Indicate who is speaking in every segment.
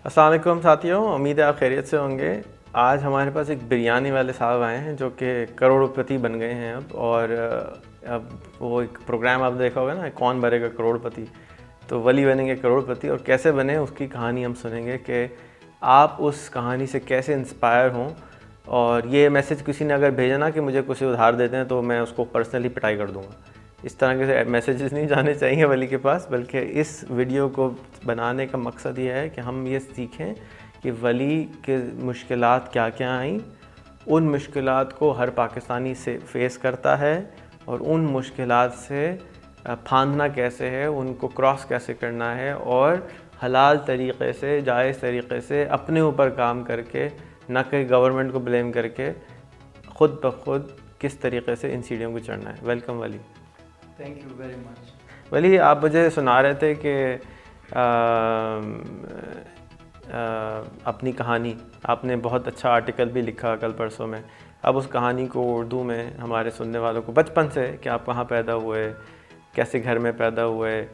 Speaker 1: السلام علیکم ساتھیوں، امید ہے آپ خیریت سے ہوں گے۔ آج ہمارے پاس ایک بریانی والے صاحب آئے ہیں جو کہ کروڑ پتی بن گئے ہیں اور اب وہ ایک پروگرام آپ دیکھا ہوگا نا، کون بنے گا کروڑ پتی، تو ولی بنیں گے کروڑ پتی، اور کیسے بنے اس کی کہانی ہم سنیں گے کہ آپ اس کہانی سے کیسے انسپائر ہوں۔ اور یہ میسج کسی نے اگر بھیجا نا کہ مجھے کچھ ادھار دیتے ہیں تو میں اس کو پرسنلی پٹائی کر دوں گا۔ اس طرح کے میسیجز نہیں جانے چاہیے ولی کے پاس، بلکہ اس ویڈیو کو بنانے کا مقصد یہ ہے کہ ہم یہ سیکھیں کہ ولی کے مشکلات کیا کیا آئیں، ان مشکلات کو ہر پاکستانی سے فیس کرتا ہے، اور ان مشکلات سے پھاندنا کیسے ہے، ان کو کراس کیسے کرنا ہے، اور حلال طریقے سے، جائز طریقے سے اپنے اوپر کام کر کے، نہ کہ گورنمنٹ کو بلیم کر کے، خود بخود کس طریقے سے ان سیڑھیوں کو چڑھنا ہے۔ ویلکم ولی۔
Speaker 2: Thank you very much.
Speaker 1: ولی، آپ مجھے سنا رہے تھے کہ اپنی کہانی، آپ نے بہت اچھا آرٹیکل بھی لکھا کل پرسوں میں، اب اس کہانی کو اردو میں ہمارے سننے والوں کو، بچپن سے کہ آپ کہاں پیدا ہوئے، کیسے گھر میں پیدا ہوئے،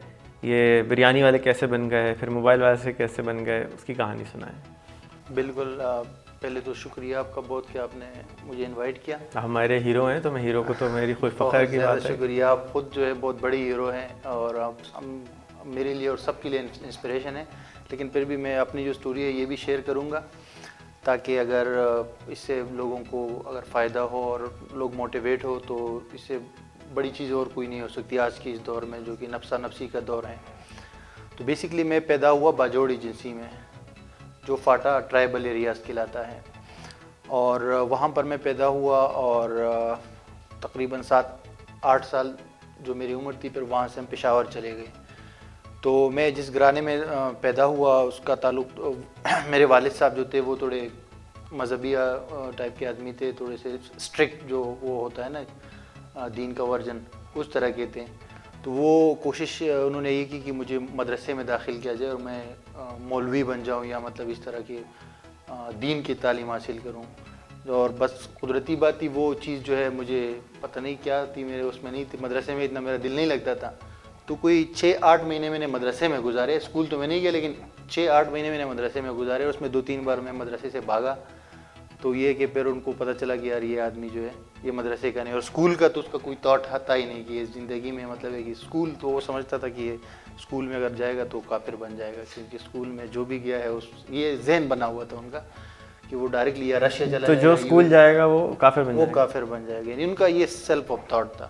Speaker 1: یہ بریانی والے کیسے بن گئے، پھر موبائل والے سے کیسے بن گئے، اس کی کہانی سنائیں۔
Speaker 2: بالکل، پہلے تو شکریہ آپ کا بہت کہ آپ نے مجھے انوائٹ کیا۔
Speaker 1: ہمارے ہیرو ہیں تو میں ہیرو کو تو میری خود فخر کی بات ہے۔
Speaker 2: شکریہ، آپ خود جو ہے بہت بڑی ہیرو ہیں، اور آپ میرے لیے اور سب کے لیے انسپریشن ہے، لیکن پھر بھی میں اپنی جو سٹوری ہے یہ بھی شیئر کروں گا، تاکہ اگر اس سے لوگوں کو اگر فائدہ ہو اور لوگ موٹیویٹ ہو، تو اس سے بڑی چیز اور کوئی نہیں ہو سکتی آج کی اس دور میں، جو کہ نفسا نفسی کا دور ہے۔ تو بیسکلی میں پیدا ہوا باجوڑ ایجنسی میں، جو فاٹا ٹرائبل ایریاز کہلاتا ہے، اور وہاں پر میں پیدا ہوا، اور تقریباً 7-8 سال جو میری عمر تھی، پھر وہاں سے ہم پشاور چلے گئے۔ تو میں جس گھرانے میں پیدا ہوا اس کا تعلق، میرے والد صاحب جو تھے وہ تھوڑے مذہبی ٹائپ کے آدمی تھے، تھوڑے سے اسٹرکٹ، جو وہ ہوتا ہے نا دین کا ورژن، اس طرح کے تھے۔ تو وہ کوشش انہوں نے یہ کی کہ مجھے مدرسے میں داخل کیا جائے اور میں مولوی بن جاؤں، یا مطلب اس طرح کی دین کی تعلیم حاصل کروں۔ اور بس قدرتی بات تھی، وہ چیز جو ہے مجھے پتہ نہیں کیا تھی، میرے اس میں نہیں تھی، مدرسے میں اتنا میرا دل نہیں لگتا تھا۔ تو کوئی 6-8 مہینے میں نے مدرسے میں گزارے، اسکول تو میں نہیں گیا، لیکن 6-8 مہینے میں نے مدرسے میں گزارے، اس میں 2-3 بار میں مدرسے سے بھاگا۔ تو یہ کہ پھر ان کو پتہ چلا کہ یار یہ آدمی جو ہے یہ مدرسے کا نہیں، اور اسکول کا تو اس کا کوئی تھاٹ آتا ہی نہیں کہ یہ زندگی میں مطلب ہے کہ اسکول، تو وہ سمجھتا تھا کہ یہ اسکول میں اگر جائے گا تو کافر بن جائے گا، کیونکہ اسکول میں جو بھی گیا ہے یہ ذہن بنا ہوا تھا ان کا کہ وہ ڈائریکٹلی یا رشیا چلا
Speaker 1: تو
Speaker 2: جائے
Speaker 1: جو
Speaker 2: گا،
Speaker 1: اسکول جائے گا وہ کافر بن
Speaker 2: وہ
Speaker 1: جائے گا،
Speaker 2: کافر بن جائے گا، ان کا یہ سیلف آف تھاٹ تھا۔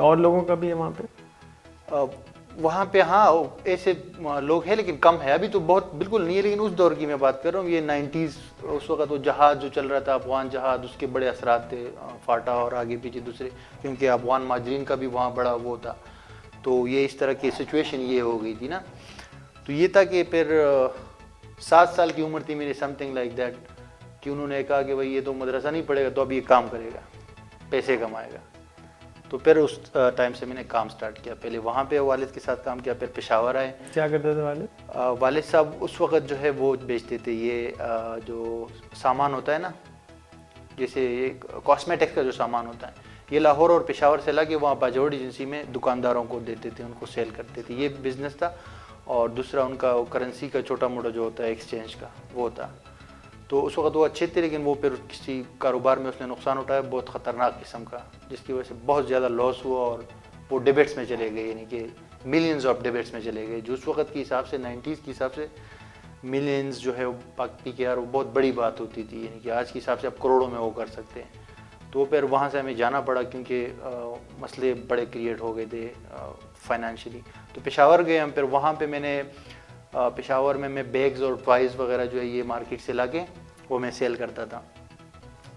Speaker 1: اور لوگوں کا بھی ہے وہاں پہ؟
Speaker 2: وہاں پہ ہاں ایسے لوگ ہیں، لیکن کم ہے، ابھی تو بہت بالکل نہیں ہے، لیکن اس دور کی میں بات کر رہا ہوں، یہ 90s، اس وقت وہ جہاد جو چل رہا تھا، افغان جہاد، اس کے بڑے اثرات تھے، فاٹا اور آگے پیچھے دوسرے، کیونکہ افغان مہاجرین کا بھی وہاں بڑا وہ تھا، تو یہ اس طرح کی سچویشن یہ ہو گئی تھی نا۔ تو یہ تھا کہ پھر 7 سال کی عمر تھی میری، سم تھنگ لائک دیٹ، کہ انہوں نے کہا کہ بھائی یہ تو مدرسہ نہیں پڑھے گا تو اب یہ کام کرے گا، پیسے کمائے گا۔ تو پھر اس ٹائم سے میں نے کام سٹارٹ کیا، پہلے وہاں پہ والد کے ساتھ کام کیا، پھر پشاور آئے۔
Speaker 1: کیا کرتے تھے والد؟
Speaker 2: والد صاحب اس وقت جو ہے وہ بیچتے تھے یہ جو سامان ہوتا ہے نا، جیسے یہ کاسمیٹکس کا جو سامان ہوتا ہے، یہ لاہور اور پشاور سے لا کے وہاں باجوڑ ایجنسی میں دکانداروں کو دیتے تھے، ان کو سیل کرتے تھے، یہ بزنس تھا۔ اور دوسرا ان کا کرنسی کا چھوٹا موٹا جو ہوتا ہے ایکسچینج کا، وہ تھا۔ تو اس وقت وہ اچھے تھے، لیکن وہ پھر کسی کاروبار میں اس نے نقصان اٹھایا بہت خطرناک قسم کا، جس کی وجہ سے بہت زیادہ لاس ہوا، اور وہ ڈیبٹس میں چلے گئے، یعنی کہ ملینز آف ڈیبٹس میں چلے گئے، جو اس وقت کے حساب سے 90s کے حساب سے ملینز جو ہے پی کے آر وہ بہت بڑی بات ہوتی تھی، یعنی کہ آج کے حساب سے آپ کروڑوں میں وہ کر سکتے ہیں۔ تو پھر وہاں سے ہمیں جانا پڑا، کیونکہ مسئلے بڑے کریٹ ہو گئے تھے فائنینشلی۔ تو پشاور گئے ہم، پھر وہاں پہ میں نے پشاور میں بیگز اور ٹوائز وغیرہ جو ہے یہ مارکیٹ سے لا کے وہ میں سیل کرتا تھا،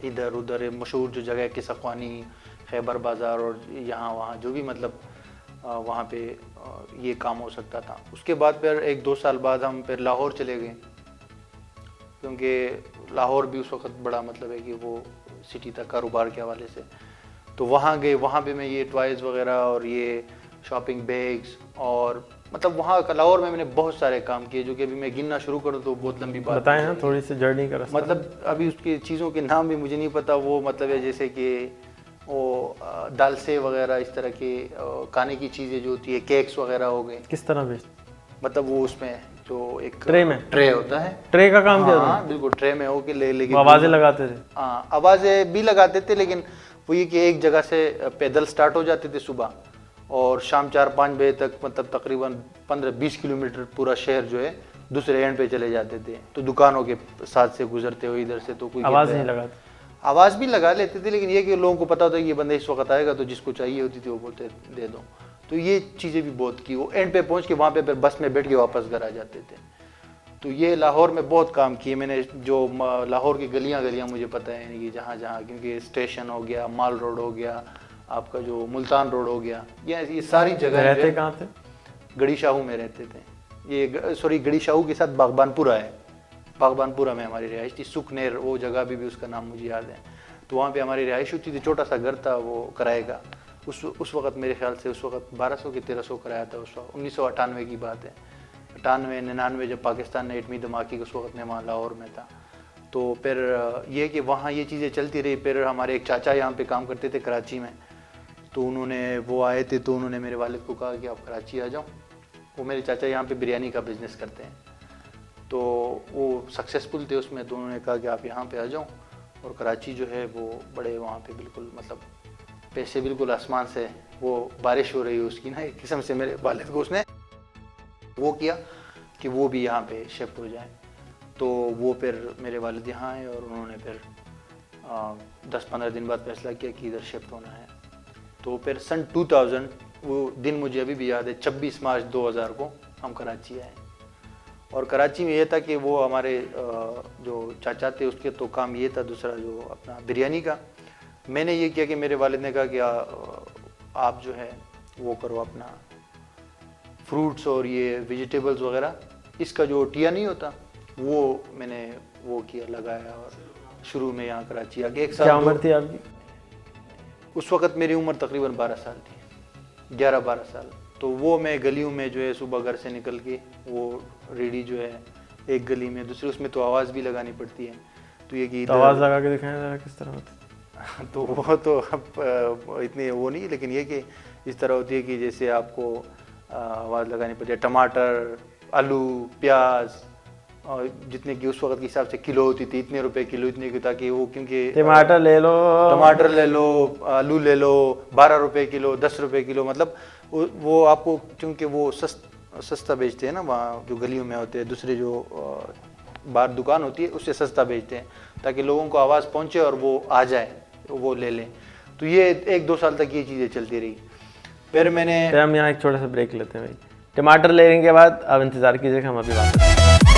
Speaker 2: ادھر ادھر مشہور جو جگہ ہے کسقوانی، خیبر بازار، اور یہاں وہاں جو بھی مطلب وہاں پہ یہ کام ہو سکتا تھا۔ اس کے بعد پھر 1-2 سال بعد ہم پھر لاہور چلے گئے، کیونکہ لاہور بھی اس وقت بڑا مطلب ہے کہ وہ سٹی تھا کاروبار کے حوالے سے۔ تو وہاں گئے، وہاں پہ میں یہ ٹوائز وغیرہ اور یہ شاپنگ بیگز اور مطلب وہاں لاہور میں نے بہت سارے کام کیے جو کہ ابھی میں گننا شروع کروں تو بہت لمبی بات
Speaker 1: بتائیں نا تھوڑی سی جرنی کا راستہ.
Speaker 2: مطلب ابھی اس کی چیزوں کے نام بھی مجھے نہیں پتا. وہ مطلب ہے جیسے کہ وہ دال سے وغیرہ اس طرح کے کھانے کی چیزیں جو ہوتی ہے, کیکس وغیرہ ہو گئے.
Speaker 1: کس طرح بیچ؟
Speaker 2: مطلب وہ اس میں جو ایک
Speaker 1: ٹرے میں
Speaker 2: ٹرے ہوتا ہے,
Speaker 1: ٹرے کا کام کیا؟
Speaker 2: ہاں بالکل ٹرے میں ہو کے لے کے
Speaker 1: آوازیں لگاتے تھے؟
Speaker 2: ہاں آوازیں بھی لگاتے تھے, لیکن وہ یہ کہ ایک جگہ سے پیدل سٹارٹ ہو جاتے تھے صبح اور شام 4-5 بجے تک مطلب تقریباً 15-20 کلومیٹر پورا شہر جو ہے دوسرے اینڈ پہ چلے جاتے تھے. تو دکانوں کے ساتھ سے گزرتے ہوئے ادھر سے تو کوئی
Speaker 1: آواز نہیں لگاتے؟
Speaker 2: آواز بھی لگا لیتے تھے, لیکن یہ کہ لوگوں کو پتا ہوتا ہے کہ یہ بندہ اس وقت آئے گا تو جس کو چاہیے ہوتی تھی وہ بولتے دے دو. تو یہ چیزیں بھی بہت کی. وہ اینڈ پہ پہنچ کے وہاں پہ پھر بس میں بیٹھ کے واپس گھر آ جاتے تھے. تو یہ لاہور میں بہت کام کیے میں نے. جو لاہور کی گلیاں مجھے پتہ ہے کہ جہاں جہاں, کیونکہ اسٹیشن ہو گیا, مال روڈ ہو گیا, آپ کا جو ملتان روڈ ہو گیا, یہ ساری جگہ.
Speaker 1: رہتے کہاں تھے؟
Speaker 2: گڑی شاہو میں رہتے تھے. یہ سوری گڑی شاہو کے ساتھ باغبان پورہ ہے, باغبان پورہ میں ہماری رہائش تھی. سکھنیر وہ جگہ بھی اس کا نام مجھے یاد ہے. تو وہاں پہ ہماری رہائش ہوتی تھی. چھوٹا سا گھر تھا وہ کرائے کا. اس وقت میرے خیال سے اس وقت 1200 کہ 1300 کرایہ تھا. اس وقت 1998 کی بات ہے, 98-99 جب پاکستان نے ایٹمی دھماکے اس وقت میں وہاں لاہور میں تھا. تو پھر یہ کہ وہاں یہ چیزیں چلتی رہی. پھر ہمارے ایک چاچا یہاں پہ کام کرتے تھے کراچی میں, تو انہوں نے وہ آئے تھے تو انہوں نے میرے والد کو کہا کہ آپ کراچی آ جاؤ. وہ میرے چاچا یہاں پہ بریانی کا بزنس کرتے ہیں, تو وہ سکسیزفل تھے اس میں. تو انہوں نے کہا کہ آپ یہاں پہ آ جاؤ. اور کراچی جو ہے وہ بڑے وہاں پہ بالکل مطلب پیسے بالکل آسمان سے وہ بارش ہو رہی ہے اس کی نا, ایک قسم سے میرے والد کو اس نے وہ کیا کہ وہ بھی یہاں پہ شفٹ ہو جائیں. تو وہ پھر میرے والد یہاں آئے اور انہوں نے پھر 10-15 دن بعد فیصلہ کیا کہ ادھر شفٹ ہونا ہے. تو پھر سن 2000 وہ دن مجھے ابھی بھی یاد ہے, 26 مارچ 2000 کو ہم کراچی آئے. اور کراچی میں یہ تھا کہ وہ ہمارے جو چاچا تھے اس کے تو کام یہ تھا دوسرا جو اپنا بریانی کا. میں نے یہ کیا کہ میرے والد نے کہا کہ آپ جو ہے وہ کرو اپنا فروٹس اور یہ ویجیٹیبلز وغیرہ, اس کا جو ٹیا نہیں ہوتا وہ میں نے وہ کیا لگایا. اور شروع میں یہاں کراچی آ کے 1 سال.
Speaker 1: کیا عمر تھی آپ کی
Speaker 2: اس وقت؟ میری عمر تقریباً 12 سال تھی, 11-12 سال. تو وہ میں گلیوں میں جو ہے صبح گھر سے نکل کے وہ ریڈی جو ہے ایک گلی میں دوسرے, اس میں تو آواز بھی لگانی پڑتی ہے. تو یہ کہ
Speaker 1: آواز لگا کے دکھائیں ذرا کس طرح ہوتی؟
Speaker 2: تو وہ تو اب اتنی وہ نہیں, لیکن یہ کہ اس طرح ہوتی ہے کہ جیسے آپ کو آواز لگانی پڑتی ہے. ٹماٹر, آلو, پیاز, اور جتنے کی اس وقت کے حساب سے کلو ہوتی تھی, اتنے روپے کلو, اتنے کی, تاکہ وہ کیونکہ
Speaker 1: ٹماٹر لے لو,
Speaker 2: آلو لے لو 12 روپے کلو, 10 روپے کلو. مطلب وہ آپ کو کیونکہ وہ سستا بیچتے ہیں نا وہاں جو گلیوں میں ہوتے ہیں, دوسرے جو باہر دکان ہوتی ہے اس سے سستا بیچتے ہیں تاکہ لوگوں کو آواز پہنچے اور وہ آ جائے وہ لے لیں. تو یہ 1-2 سال تک یہ چیزیں چلتی رہی. پھر میں نے
Speaker 1: ہم یہاں ایک چھوٹا سا بریک لیتے ہیں بھائی. ٹماٹر لینے کے بعد آپ انتظار کیجیے کہ ہم ابھی واپس